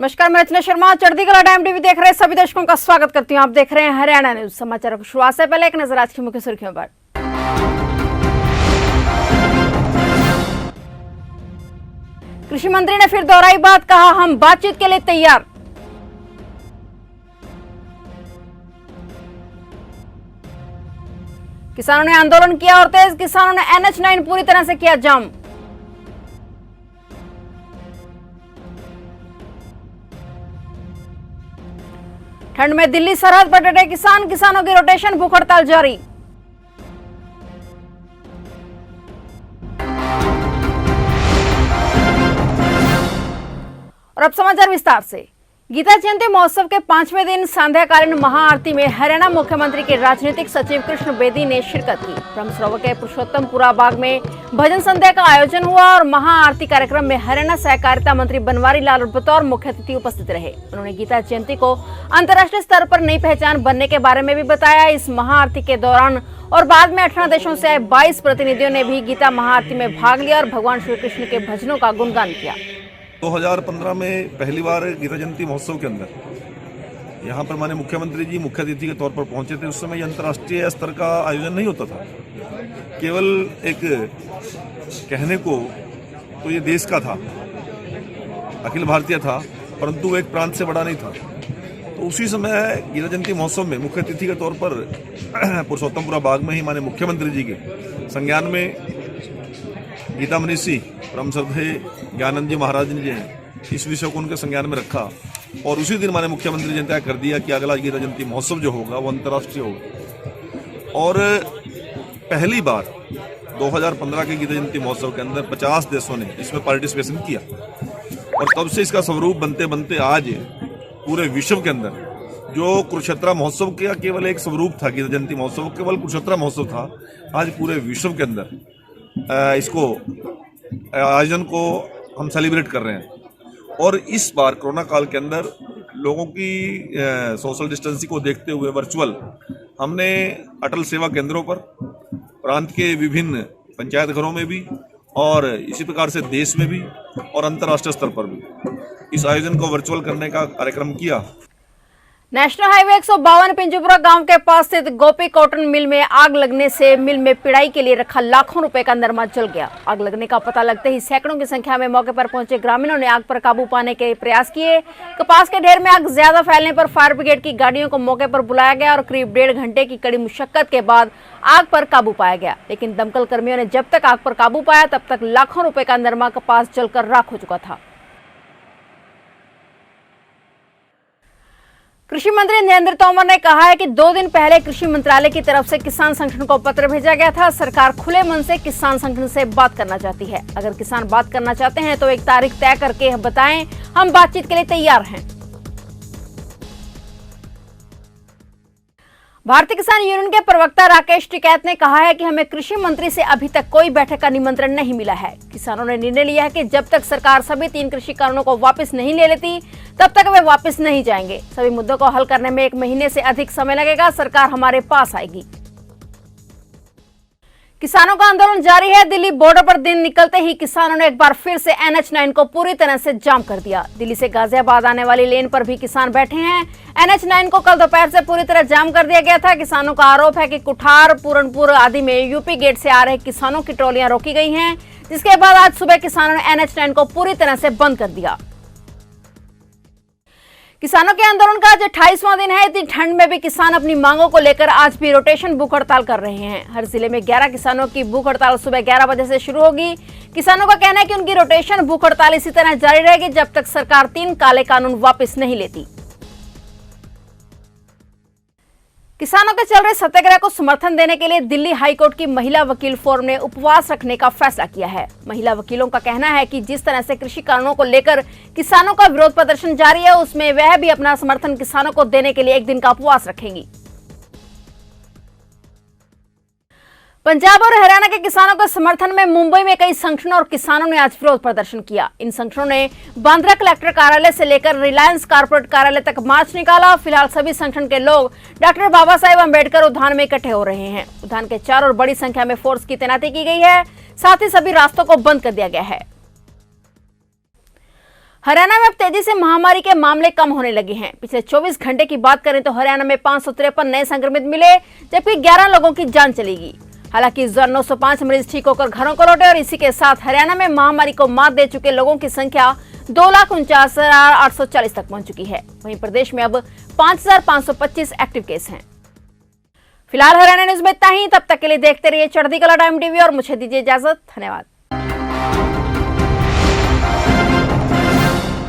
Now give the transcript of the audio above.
नमस्कार, मैं रचना शर्मा। चढ़ती कला टाइम टीवी देख रहे सभी दर्शकों का स्वागत करती हूं। आप देख रहे हैं हरियाणा न्यूज। समाचारों की शुरुआत से पहले एक नजर आज की मुख्य सुर्खियों पर। कृषि मंत्री ने फिर दोहराई बात, कहा हम बातचीत के लिए तैयार। किसानों ने आंदोलन किया और तेज किसानों ने NH9 पूरी तरह से किया जाम। ठंड में दिल्ली सरहद पर डटे किसान, किसानों की रोटेशन, भूख हड़ताल जारी। और अब समाचार विस्तार से। गीता जयंती महोत्सव के 5वें दिन संध्याकालीन महाआरती में हरियाणा मुख्यमंत्री के राजनीतिक सचिव कृष्ण बेदी ने शिरकत की। ब्रह्मसरोवर के पुरुषोत्तमपुरा बाग में भजन संध्या का आयोजन हुआ और महाआरती कार्यक्रम में हरियाणा सहकारिता मंत्री बनवारी लाल बतौर मुख्य अतिथि उपस्थित रहे। उन्होंने गीता जयंती को अंतर्राष्ट्रीय स्तर पर नई पहचान बनने के बारे में भी बताया। इस महाआरती के दौरान और बाद में 18 देशों से आए 22 प्रतिनिधियों ने भी गीता महाआरती में भाग लिया और भगवान श्री कृष्ण के भजनों का गुणगान किया। 2015 में पहली बार गीता जयंती महोत्सव के अंदर यहाँ पर माननीय मुख्यमंत्री जी मुख्य अतिथि के तौर पर पहुंचे थे। उस समय अंतर्राष्ट्रीय स्तर का आयोजन नहीं होता था, केवल एक कहने को तो ये देश का था, अखिल भारतीय था, परंतु एक प्रांत से बड़ा नहीं था। तो उसी समय गीता जयंती महोत्सव में मुख्य अतिथि के तौर पर पुरुषोत्तमपुरा बाग में ही माननीय मुख्यमंत्री जी के संज्ञान में गीता मनीषी ब्रह्मश्रद्धेय ज्ञानंद जी महाराज ने इस विषय को उनके संज्ञान में रखा और उसी दिन माननीय मुख्यमंत्री जी ने तय कर दिया कि अगला गीता जयंती महोत्सव जो होगा वो अंतर्राष्ट्रीय होगा। और पहली बार 2015 के गीता जयंती महोत्सव के अंदर 50 देशों ने इसमें पार्टिसिपेशन किया और तब से इसका स्वरूप बनते बनते आज पूरे विश्व के अंदर जो कुरुक्षेत्र महोत्सव का केवल एक स्वरूप था, गीता जयंती महोत्सव केवल कुरुक्षेत्र महोत्सव था, आज पूरे विश्व के अंदर इसको आयोजन को हम सेलिब्रेट कर रहे हैं। और इस बार कोरोना काल के अंदर लोगों की सोशल डिस्टेंसिंग को देखते हुए वर्चुअल हमने अटल सेवा केंद्रों पर, प्रांत के विभिन्न पंचायत घरों में भी और इसी प्रकार से देश में भी और अंतर्राष्ट्रीय स्तर पर भी इस आयोजन को वर्चुअल करने का कार्यक्रम किया। नेशनल हाईवे 152 पिंजूपुरा गांव के पास स्थित गोपी कॉटन मिल में आग लगने से मिल में पिड़ाई के लिए रखा लाखों रुपए का नरमा जल गया। आग लगने का पता लगते ही सैकड़ों की संख्या में मौके पर पहुंचे ग्रामीणों ने आग पर काबू पाने के प्रयास किए। कपास के ढेर में आग ज्यादा फैलने पर फायर ब्रिगेड की गाड़ियों को मौके पर बुलाया गया और करीब 1.5 घंटे की कड़ी मुशक्कत के बाद आग पर काबू पाया गया। लेकिन दमकल कर्मियों ने जब तक आग पर काबू पाया तब तक लाखों रुपए का नरमा कपास जलकर राख हो चुका था। कृषि मंत्री नरेंद्र तोमर ने कहा है कि 2 दिन पहले कृषि मंत्रालय की तरफ से किसान संगठन को पत्र भेजा गया था। सरकार खुले मन से किसान संगठन से बात करना चाहती है। अगर किसान बात करना चाहते हैं तो एक तारीख तय करके बताएं, हम बातचीत के लिए तैयार हैं। भारतीय किसान यूनियन के प्रवक्ता राकेश टिकैत ने कहा है कि हमें कृषि मंत्री से अभी तक कोई बैठक का निमंत्रण नहीं मिला है। किसानों ने निर्णय लिया है कि जब तक सरकार सभी 3 कृषि कानूनों को वापस नहीं ले लेती तब तक वे वापस नहीं जाएंगे। सभी मुद्दों को हल करने में 1 महीने से अधिक समय लगेगा। सरकार हमारे पास आएगी। किसानों का आंदोलन जारी है। दिल्ली बॉर्डर पर दिन निकलते ही किसानों ने एक बार फिर से NH9 को पूरी तरह से जाम कर दिया। दिल्ली से गाजियाबाद आने वाली लेन पर भी किसान बैठे हैं। NH9 को कल दोपहर से पूरी तरह जाम कर दिया गया था। किसानों का आरोप है कि कुठार, पूरनपुर आदि में यूपी गेट से आ रहे किसानों की ट्रॉलियां रोकी गई हैं, जिसके बाद आज सुबह किसानों ने NH9 को पूरी तरह से बंद कर दिया। किसानों के आंदोलन का आज 28वां दिन है। इतनी ठंड में भी किसान अपनी मांगों को लेकर आज भी रोटेशन भूख हड़ताल कर रहे हैं। हर जिले में 11 किसानों की भूख हड़ताल सुबह 11 बजे से शुरू होगी। किसानों का कहना है कि उनकी रोटेशन भूख हड़ताल इसी तरह जारी रहेगी जब तक सरकार 3 काले कानून वापस नहीं लेती। किसानों के चल रहे सत्याग्रह को समर्थन देने के लिए दिल्ली हाईकोर्ट की महिला वकील फोरम ने उपवास रखने का फैसला किया है। महिला वकीलों का कहना है कि जिस तरह से कृषि कानूनों को लेकर किसानों का विरोध प्रदर्शन जारी है, उसमें वह भी अपना समर्थन किसानों को देने के लिए 1 दिन का उपवास रखेंगी। पंजाब और हरियाणा के किसानों के समर्थन में मुंबई में कई संगठनों और किसानों ने आज विरोध प्रदर्शन किया। इन संगठनों ने बांद्रा कलेक्टर कार्यालय से लेकर रिलायंस कॉर्पोरेट कार्यालय तक मार्च निकाला। फिलहाल सभी संगठन के लोग डॉक्टर बाबा साहेब अम्बेडकर उद्यान में इकट्ठे हो रहे हैं। उद्यान के चारों ओर बड़ी संख्या में फोर्स की तैनाती की गई है। साथ ही सभी रास्तों को बंद कर दिया गया है। हरियाणा में अब तेजी से महामारी के मामले कम होने लगे हैं। पिछले 24 घंटे की बात करें तो हरियाणा में 553 नए संक्रमित मिले, जबकि 11 लोगों की जान चली गई। हालांकि इस दौरान 905 मरीज ठीक होकर घरों को लौटे और इसी के साथ हरियाणा में महामारी को मात दे चुके लोगों की संख्या 2,49,840 तक पहुंच चुकी है। वहीं प्रदेश में अब 5,525 एक्टिव केस हैं। फिलहाल हरियाणा न्यूज में इतना ही। तब तक के लिए देखते रहिए चढ़ती कला टाइम टीवी और मुझे दीजिए इजाजत। धन्यवाद।